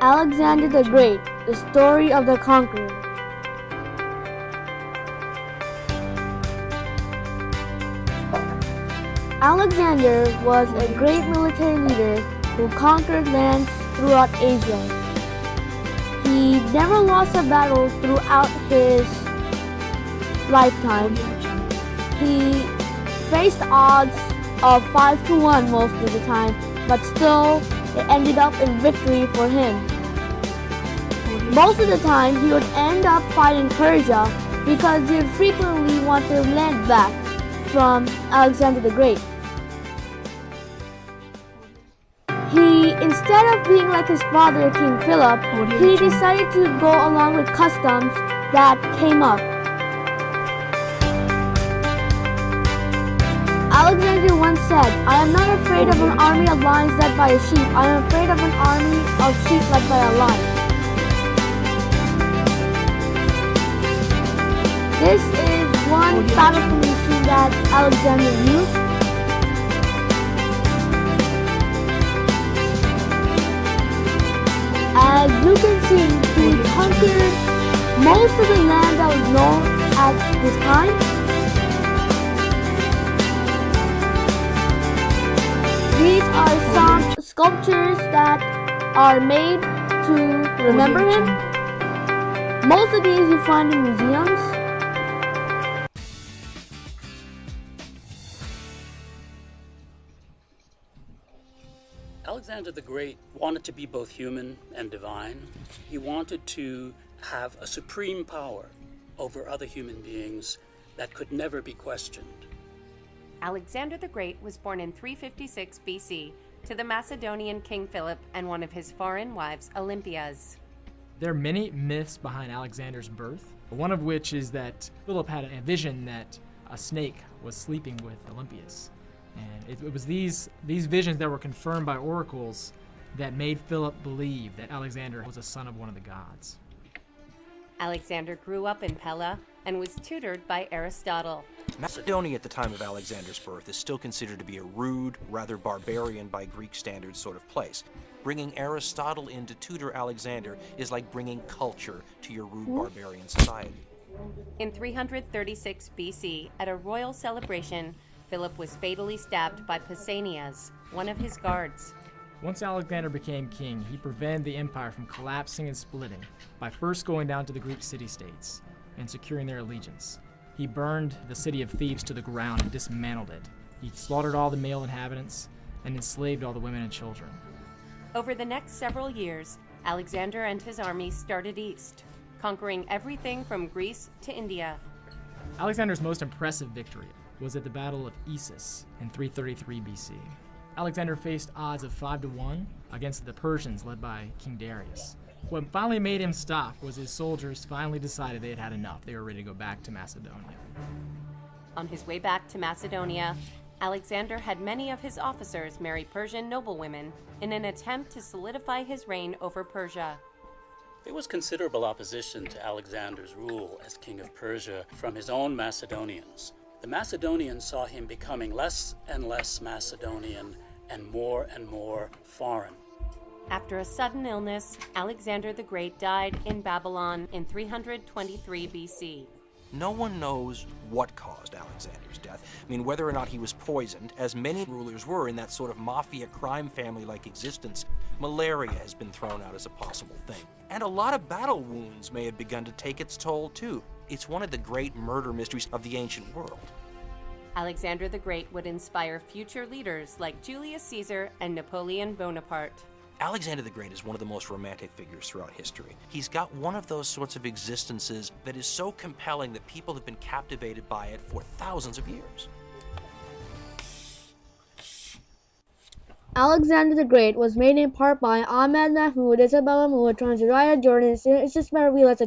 Alexander the Great, the story of the conqueror. Alexander was a great military leader who conquered lands throughout Asia. He never lost a battle throughout his lifetime. He faced odds of 5-1 most of the time, but still it ended up in victory for him. Most of the time he would end up fighting Persia because they would frequently want their land back from Alexander the Great. Instead of being like his father, King Philip, he decided to go along with customs that came up. Alexander once said, "I am not afraid of an army of lions led by a sheep. I am afraid of an army of sheep led by a lion." This is one battle formation that Alexander used. As you can see, he conquered most of the land that was known at this time. These are some sculptures that are made to remember him. Most of these you find in museums. Alexander the Great wanted to be both human and divine. He wanted to have a supreme power over other human beings that could never be questioned. Alexander the Great was born in 356 BC to the Macedonian King Philip and one of his foreign wives, Olympias. There are many myths behind Alexander's birth, one of which is that Philip had a vision that a snake was sleeping with Olympias. And it was these visions that were confirmed by oracles that made Philip believe that Alexander was a son of one of the gods. Alexander grew up in Pella and was tutored by Aristotle. Macedonia at the time of Alexander's birth is still considered to be a rude, rather barbarian by Greek standards sort of place. Bringing Aristotle in to tutor Alexander is like bringing culture to your rude barbarian society. In 336 BC, at a royal celebration, Philip was fatally stabbed by Pausanias, one of his guards. Once Alexander became king, he prevented the empire from collapsing and splitting by first going down to the Greek city-states and securing their allegiance. He burned the city of Thebes to the ground and dismantled it. He slaughtered all the male inhabitants and enslaved all the women and children. Over the next several years, Alexander and his army started east, conquering everything from Greece to India. Alexander's most impressive victory was at the Battle of Issus in 333 BC. Alexander faced odds of 5-1 against the Persians led by King Darius. What finally made him stop was his soldiers finally decided they had had enough. They were ready to go back to Macedonia. On his way back to Macedonia, Alexander had many of his officers marry Persian noblewomen in an attempt to solidify his reign over Persia. There was considerable opposition to Alexander's rule as king of Persia from his own Macedonians. The Macedonians saw him becoming less and less Macedonian and more foreign. After a sudden illness, Alexander the Great died in Babylon in 323 BC. No one knows what caused Alexander's death. I mean, whether or not he was poisoned, as many rulers were in that sort of mafia crime family-like existence, malaria has been thrown out as a possible thing. And a lot of battle wounds may have begun to take its toll, too. It's one of the great murder mysteries of the ancient world. Alexander the Great would inspire future leaders like Julius Caesar and Napoleon Bonaparte. Alexander the Great is one of the most romantic figures throughout history. He's got one of those sorts of existences that is so compelling that people have been captivated by it for thousands of years. Alexander the Great was made in part by Ahmed Mahmoud, Isabella Mahmoud, Transuriah Jordan, Ismail Relas,